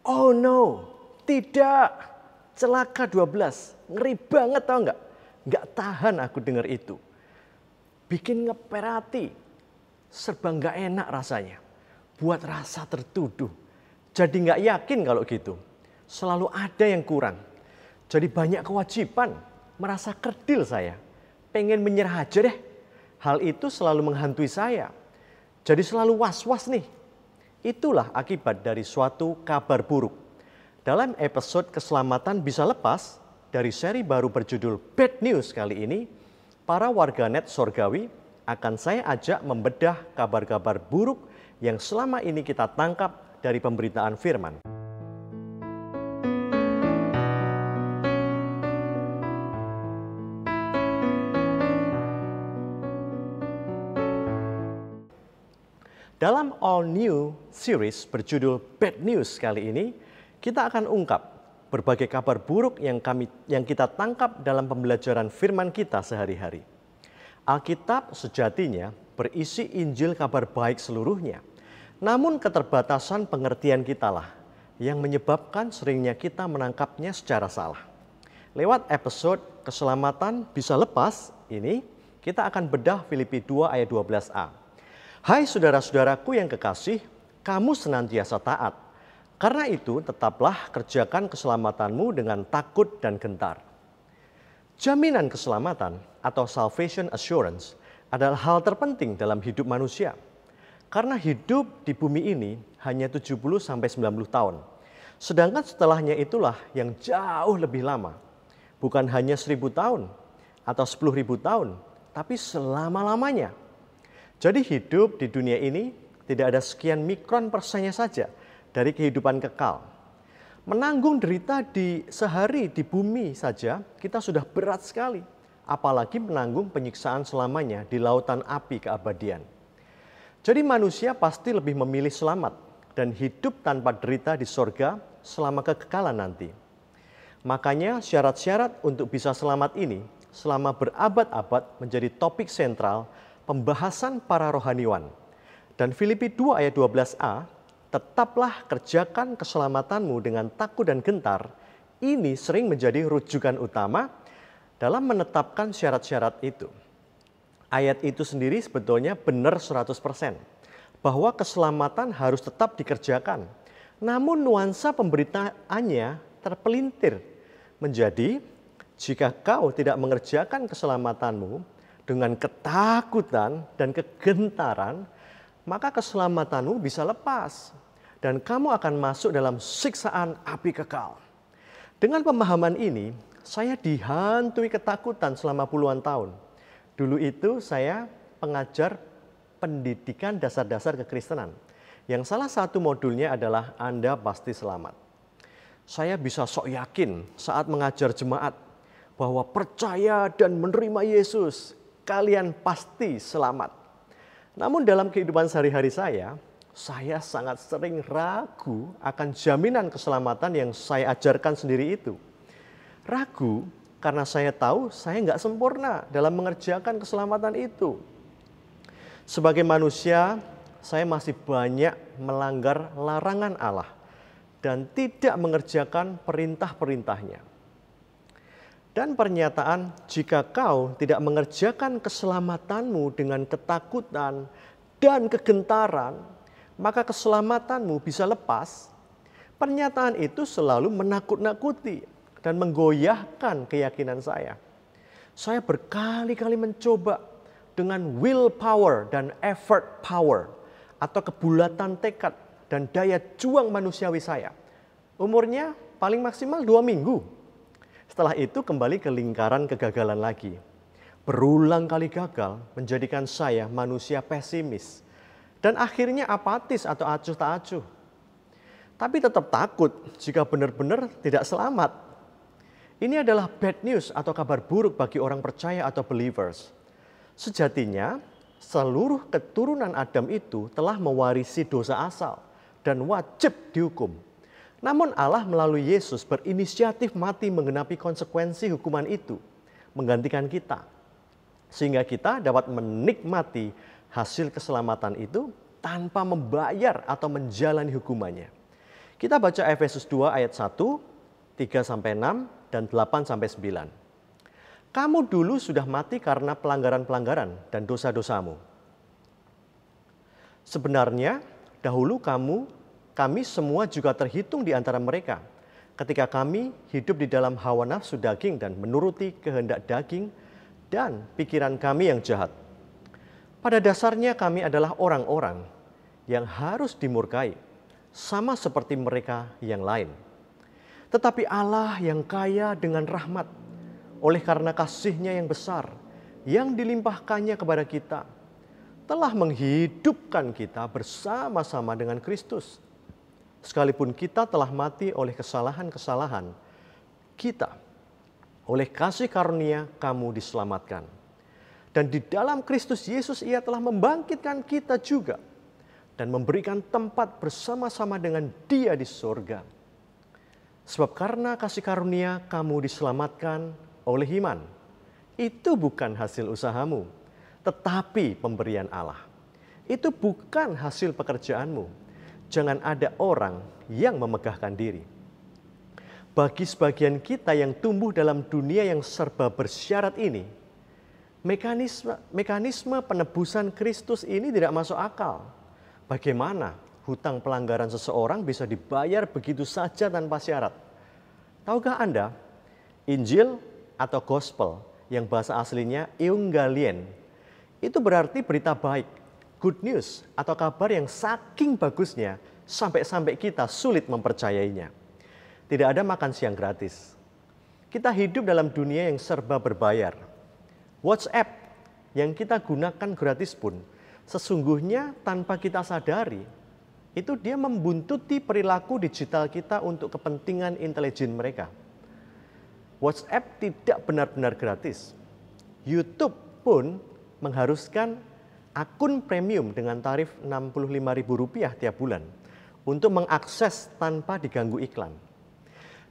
Oh no, tidak. Celaka 12. Ngeri banget tau nggak? Nggak tahan aku dengar itu. Bikin ngeperati. Serba nggak enak rasanya. Buat rasa tertuduh. Jadi nggak yakin kalau gitu. Selalu ada yang kurang. Jadi banyak kewajiban. Merasa kerdil saya. Pengen menyerah aja deh. Hal itu selalu menghantui saya. Jadi selalu was-was nih. Itulah akibat dari suatu kabar buruk. Dalam episode Keselamatan Bisa Lepas, dari seri baru berjudul Bad News kali ini, para warganet sorgawi akan saya ajak membedah kabar-kabar buruk yang selama ini kita tangkap dari pemberitaan firman. Dalam all new series berjudul Bad News kali ini, kita akan ungkap berbagai kabar buruk yang kita tangkap dalam pembelajaran firman kita sehari-hari. Alkitab sejatinya berisi Injil kabar baik seluruhnya. Namun keterbatasan pengertian kita lah yang menyebabkan seringnya kita menangkapnya secara salah. Lewat episode Keselamatan Bisa Lepas ini, kita akan bedah Filipi 2 ayat 12a. Hai saudara-saudaraku yang kekasih, kamu senantiasa taat. Karena itu tetaplah kerjakan keselamatanmu dengan takut dan gentar. Jaminan keselamatan atau salvation assurance adalah hal terpenting dalam hidup manusia. Karena hidup di bumi ini hanya 70-90 tahun. Sedangkan setelahnya itulah yang jauh lebih lama. Bukan hanya 1000 tahun atau 10.000 tahun, tapi selama-lamanya. Jadi hidup di dunia ini tidak ada sekian mikron persennya saja dari kehidupan kekal. Menanggung derita sehari di bumi saja kita sudah berat sekali. Apalagi menanggung penyiksaan selamanya di lautan api keabadian. Jadi manusia pasti lebih memilih selamat dan hidup tanpa derita di sorga selama kekekalan nanti. Makanya syarat-syarat untuk bisa selamat ini selama berabad-abad menjadi topik sentral pembahasan para rohaniwan. Dan Filipi 2 ayat 12a, tetaplah kerjakan keselamatanmu dengan takut dan gentar, ini sering menjadi rujukan utama dalam menetapkan syarat-syarat itu. Ayat itu sendiri sebetulnya benar 100%, bahwa keselamatan harus tetap dikerjakan. Namun nuansa pemberitaannya terpelintir menjadi, jika kau tidak mengerjakan keselamatanmu dengan ketakutan dan kegentaran, maka keselamatanmu bisa lepas dan kamu akan masuk dalam siksaan api kekal. Dengan pemahaman ini, saya dihantui ketakutan selama puluhan tahun. Dulu itu saya pengajar pendidikan dasar-dasar kekristenan, yang salah satu modulnya adalah Anda pasti selamat. Saya bisa sok yakin saat mengajar jemaat bahwa percaya dan menerima Yesus, kalian pasti selamat. Namun dalam kehidupan sehari-hari saya sangat sering ragu akan jaminan keselamatan yang saya ajarkan sendiri itu. Ragu karena saya tahu saya nggak sempurna dalam mengerjakan keselamatan itu. Sebagai manusia, saya masih banyak melanggar larangan Allah dan tidak mengerjakan perintah-perintahnya. Dan pernyataan, jika kau tidak mengerjakan keselamatanmu dengan ketakutan dan kegentaran, maka keselamatanmu bisa lepas. Pernyataan itu selalu menakut-nakuti dan menggoyahkan keyakinan saya. Saya berkali-kali mencoba dengan willpower dan effort power atau kebulatan tekad dan daya juang manusiawi saya. Umurnya paling maksimal 2 minggu. Setelah itu kembali ke lingkaran kegagalan lagi. Berulang kali gagal menjadikan saya manusia pesimis. Dan akhirnya apatis atau acuh tak acuh. Tapi tetap takut jika benar-benar tidak selamat. Ini adalah bad news atau kabar buruk bagi orang percaya atau believers. Sejatinya, seluruh keturunan Adam itu telah mewarisi dosa asal dan wajib dihukum. Namun Allah melalui Yesus berinisiatif mati menggenapi konsekuensi hukuman itu, menggantikan kita. Sehingga kita dapat menikmati hasil keselamatan itu tanpa membayar atau menjalani hukumannya. Kita baca Efesus 2 ayat 1, 3-6, dan 8-9. Kamu dulu sudah mati karena pelanggaran-pelanggaran dan dosa-dosamu. Sebenarnya dahulu kami semua juga terhitung di antara mereka ketika kami hidup di dalam hawa nafsu daging dan menuruti kehendak daging dan pikiran kami yang jahat. Pada dasarnya kami adalah orang-orang yang harus dimurkai, sama seperti mereka yang lain. Tetapi Allah yang kaya dengan rahmat, oleh karena kasih-Nya yang besar, yang dilimpahkannya kepada kita, telah menghidupkan kita bersama-sama dengan Kristus. Sekalipun kita telah mati oleh kesalahan-kesalahan kita, oleh kasih karunia kamu diselamatkan. Dan di dalam Kristus Yesus Ia telah membangkitkan kita juga dan memberikan tempat bersama-sama dengan Dia di surga. Sebab karena kasih karunia kamu diselamatkan oleh iman. Itu bukan hasil usahamu, tetapi pemberian Allah. Itu bukan hasil pekerjaanmu. Jangan ada orang yang memegahkan diri. Bagi sebagian kita yang tumbuh dalam dunia yang serba bersyarat ini, mekanisme penebusan Kristus ini tidak masuk akal. Bagaimana hutang pelanggaran seseorang bisa dibayar begitu saja tanpa syarat? Tahukah Anda, Injil atau gospel yang bahasa aslinya euangelion itu berarti berita baik, good news atau kabar yang saking bagusnya sampai-sampai kita sulit mempercayainya. Tidak ada makan siang gratis. Kita hidup dalam dunia yang serba berbayar. WhatsApp yang kita gunakan gratis pun sesungguhnya tanpa kita sadari itu dia membuntuti perilaku digital kita untuk kepentingan intelijen mereka. WhatsApp tidak benar-benar gratis. YouTube pun mengharuskan akun premium dengan tarif Rp65.000 tiap bulan untuk mengakses tanpa diganggu iklan.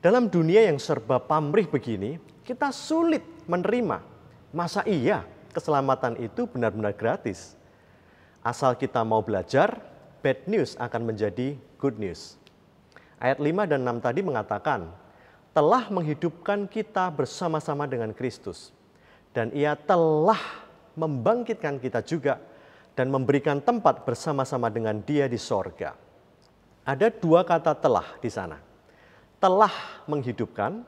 Dalam dunia yang serba pamrih begini, kita sulit menerima. Masa iya keselamatan itu benar-benar gratis? Asal kita mau belajar, bad news akan menjadi good news. Ayat 5 dan 6 tadi mengatakan, telah menghidupkan kita bersama-sama dengan Kristus. Dan Ia telah membangkitkan kita juga dan memberikan tempat bersama-sama dengan Dia di sorga. Ada dua kata telah di sana. Telah menghidupkan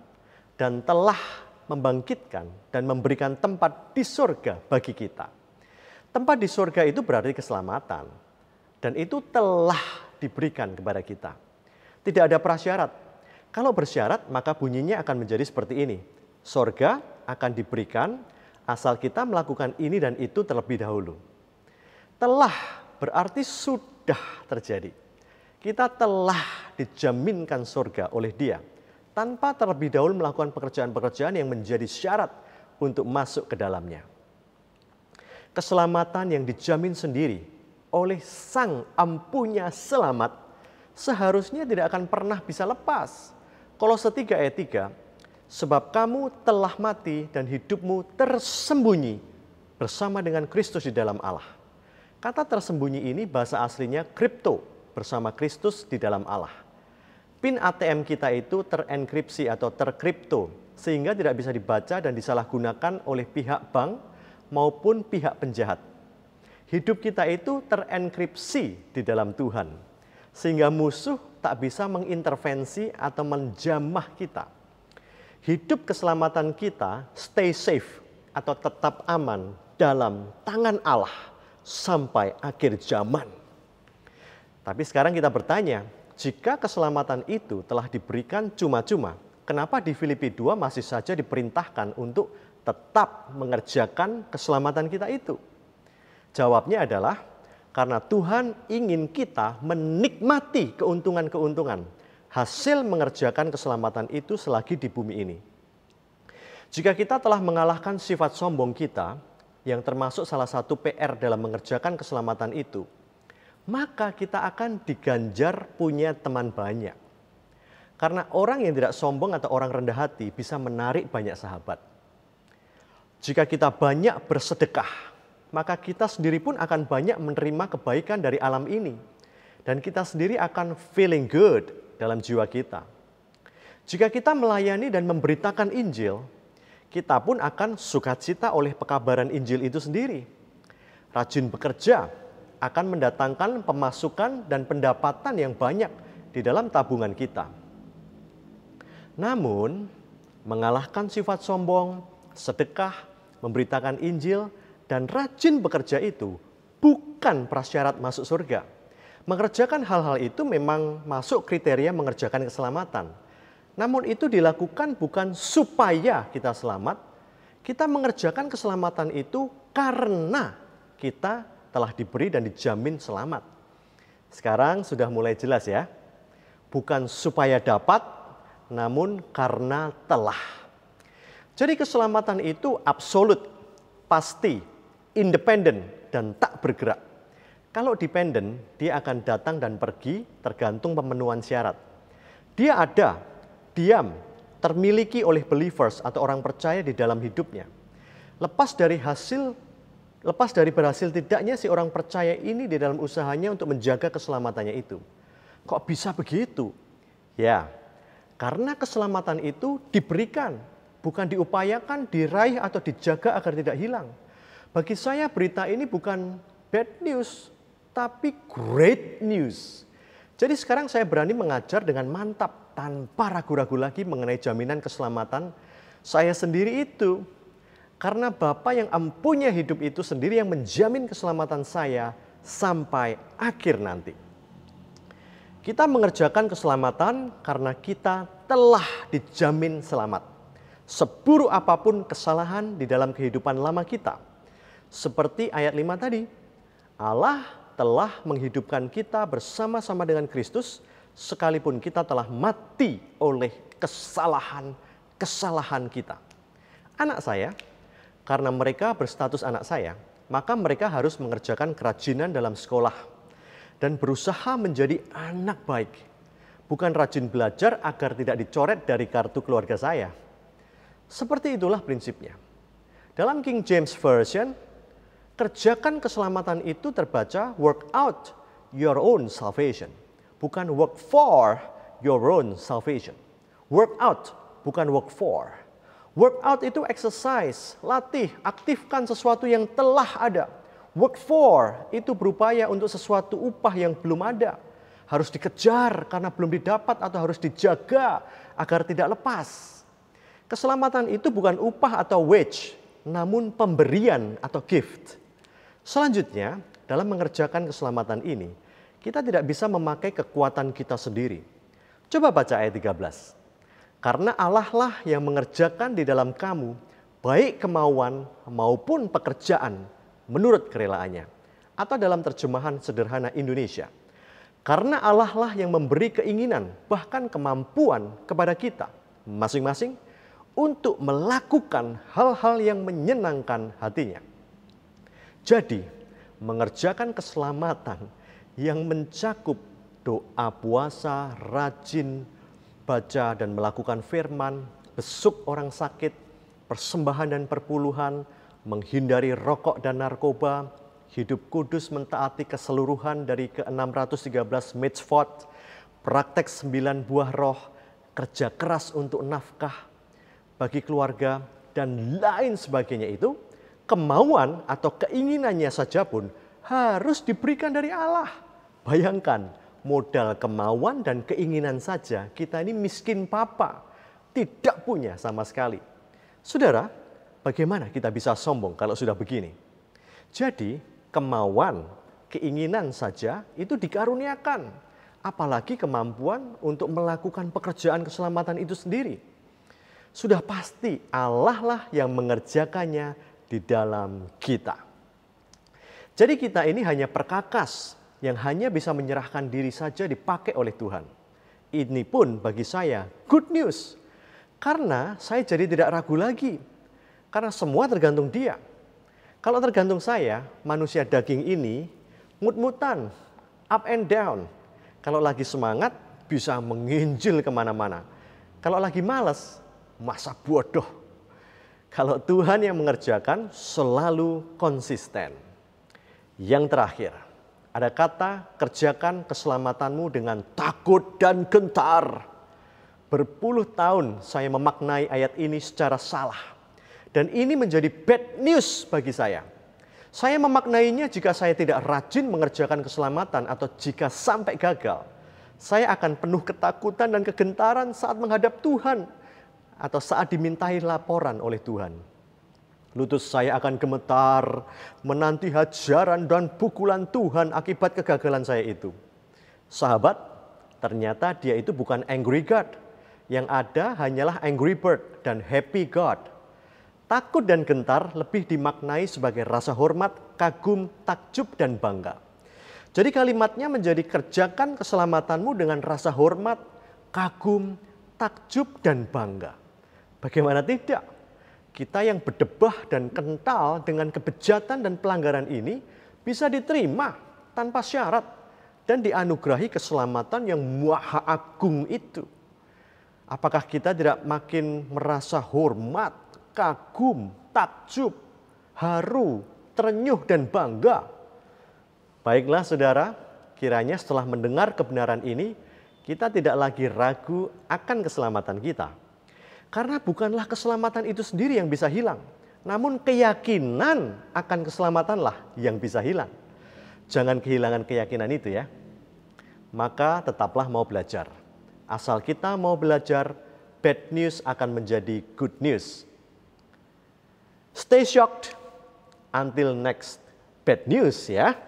dan telah membangkitkan dan memberikan tempat di sorga bagi kita. Tempat di sorga itu berarti keselamatan. Dan itu telah diberikan kepada kita. Tidak ada prasyarat. Kalau bersyarat, maka bunyinya akan menjadi seperti ini. Sorga akan diberikan asal kita melakukan ini dan itu terlebih dahulu. Telah berarti sudah terjadi. Kita telah dijaminkan sorga oleh Dia tanpa terlebih dahulu melakukan pekerjaan-pekerjaan yang menjadi syarat untuk masuk ke dalamnya. Keselamatan yang dijamin sendiri oleh Sang Ampunya Selamat seharusnya tidak akan pernah bisa lepas. Kolose 3 ayat 3, sebab kamu telah mati dan hidupmu tersembunyi bersama dengan Kristus di dalam Allah. Kata tersembunyi ini bahasa aslinya kripto, bersama Kristus di dalam Allah. PIN ATM kita itu terenkripsi atau terkripto, sehingga tidak bisa dibaca dan disalahgunakan oleh pihak bank maupun pihak penjahat. Hidup kita itu terenkripsi di dalam Tuhan, sehingga musuh tak bisa mengintervensi atau menjamah kita. Hidup keselamatan kita stay safe atau tetap aman dalam tangan Allah sampai akhir zaman. Tapi sekarang kita bertanya, jika keselamatan itu telah diberikan cuma-cuma, kenapa di Filipi 2 masih saja diperintahkan untuk tetap mengerjakan keselamatan kita itu? Jawabnya adalah, karena Tuhan ingin kita menikmati keuntungan-keuntungan hasil mengerjakan keselamatan itu selagi di bumi ini. Jika kita telah mengalahkan sifat sombong kita, yang termasuk salah satu PR dalam mengerjakan keselamatan itu, maka kita akan diganjar punya teman banyak. Karena orang yang tidak sombong atau orang rendah hati bisa menarik banyak sahabat. Jika kita banyak bersedekah, maka kita sendiri pun akan banyak menerima kebaikan dari alam ini. Dan kita sendiri akan feeling good, dalam jiwa kita. Jika kita melayani dan memberitakan Injil, kita pun akan sukacita oleh pekabaran Injil itu sendiri. Rajin bekerja akan mendatangkan pemasukan dan pendapatan yang banyak di dalam tabungan kita. Namun, mengalahkan sifat sombong, sedekah, memberitakan Injil, dan rajin bekerja itu bukan prasyarat masuk surga. Mengerjakan hal-hal itu memang masuk kriteria mengerjakan keselamatan. Namun itu dilakukan bukan supaya kita selamat, kita mengerjakan keselamatan itu karena kita telah diberi dan dijamin selamat. Sekarang sudah mulai jelas ya, bukan supaya dapat, namun karena telah. Jadi keselamatan itu absolut, pasti, independen, dan tak bergerak. Kalau dependen, dia akan datang dan pergi tergantung pemenuhan syarat. Dia ada, diam, termiliki oleh believers atau orang percaya di dalam hidupnya. Lepas dari berhasil tidaknya si orang percaya ini di dalam usahanya untuk menjaga keselamatannya itu. Kok bisa begitu? Ya, karena keselamatan itu diberikan, bukan diupayakan, diraih atau dijaga agar tidak hilang. Bagi saya berita ini bukan bad news, tapi great news. Jadi sekarang saya berani mengajar dengan mantap, tanpa ragu-ragu lagi mengenai jaminan keselamatan saya sendiri itu. Karena Bapa yang empunya hidup itu sendiri yang menjamin keselamatan saya sampai akhir nanti. Kita mengerjakan keselamatan karena kita telah dijamin selamat. Seburuk apapun kesalahan di dalam kehidupan lama kita. Seperti ayat 5 tadi, Allah telah menghidupkan kita bersama-sama dengan Kristus sekalipun kita telah mati oleh kesalahan kita. Anak saya, karena mereka berstatus anak saya, maka mereka harus mengerjakan kerajinan dalam sekolah dan berusaha menjadi anak baik. Bukan rajin belajar agar tidak dicoret dari kartu keluarga saya. Seperti itulah prinsipnya. Dalam King James Version, kerjakan keselamatan itu terbaca work out your own salvation. Bukan work for your own salvation. Work out, bukan work for. Work out itu exercise, latih, aktifkan sesuatu yang telah ada. Work for itu berupaya untuk sesuatu upah yang belum ada. Harus dikejar karena belum didapat atau harus dijaga agar tidak lepas. Keselamatan itu bukan upah atau wage, namun pemberian atau gift. Selanjutnya, dalam mengerjakan keselamatan ini, kita tidak bisa memakai kekuatan kita sendiri. Coba baca ayat 13. Karena Allah lah yang mengerjakan di dalam kamu, baik kemauan maupun pekerjaan menurut kerelaannya. Atau dalam terjemahan sederhana Indonesia. Karena Allah lah yang memberi keinginan, bahkan kemampuan kepada kita, masing-masing, untuk melakukan hal-hal yang menyenangkan hatinya. Jadi, mengerjakan keselamatan yang mencakup doa, puasa, rajin baca dan melakukan firman, besuk orang sakit, persembahan dan perpuluhan, menghindari rokok dan narkoba, hidup kudus mentaati keseluruhan dari ke-613 mitzvot, praktek 9 buah roh, kerja keras untuk nafkah bagi keluarga, dan lain sebagainya itu, kemauan atau keinginannya saja pun harus diberikan dari Allah. Bayangkan, modal kemauan dan keinginan saja kita ini miskin papa, tidak punya sama sekali. Saudara, bagaimana kita bisa sombong kalau sudah begini? Jadi, kemauan, keinginan saja itu dikaruniakan, apalagi kemampuan untuk melakukan pekerjaan keselamatan itu sendiri. Sudah pasti Allah lah yang mengerjakannya di dalam kita. Jadi kita ini hanya perkakas yang hanya bisa menyerahkan diri saja dipakai oleh Tuhan. Ini pun bagi saya good news. Karena saya jadi tidak ragu lagi. Karena semua tergantung Dia. Kalau tergantung saya, manusia daging ini mut-mutan, up and down. Kalau lagi semangat, bisa menginjil kemana-mana. Kalau lagi malas, masa bodoh. Kalau Tuhan yang mengerjakan, selalu konsisten. Yang terakhir, Ada kata, kerjakan keselamatanmu dengan takut dan gentar. Berpuluh tahun saya memaknai ayat ini secara salah. Dan ini menjadi bad news bagi saya. Saya memaknainya jika saya tidak rajin mengerjakan keselamatan atau jika sampai gagal. Saya akan penuh ketakutan dan kegentaran saat menghadap Tuhan atau saat dimintai laporan oleh Tuhan. Lutut saya akan gemetar menanti hajaran dan pukulan Tuhan akibat kegagalan saya itu. Sahabat, ternyata dia itu bukan angry God. Yang ada hanyalah angry bird dan happy God. Takut dan gentar lebih dimaknai sebagai rasa hormat, kagum, takjub, dan bangga. Jadi kalimatnya menjadi kerjakan keselamatanmu dengan rasa hormat, kagum, takjub, dan bangga. Bagaimana tidak? Kita yang berdebah dan kental dengan kebejatan dan pelanggaran ini bisa diterima tanpa syarat dan dianugerahi keselamatan yang maha agung itu. Apakah kita tidak makin merasa hormat, kagum, takjub, haru, terenyuh, dan bangga? Baiklah saudara, kiranya setelah mendengar kebenaran ini, kita tidak lagi ragu akan keselamatan kita. Karena bukanlah keselamatan itu sendiri yang bisa hilang, namun keyakinan akan keselamatanlah yang bisa hilang. Jangan kehilangan keyakinan itu ya. Maka tetaplah mau belajar. Asal kita mau belajar, bad news akan menjadi good news. Stay shocked until next bad news ya.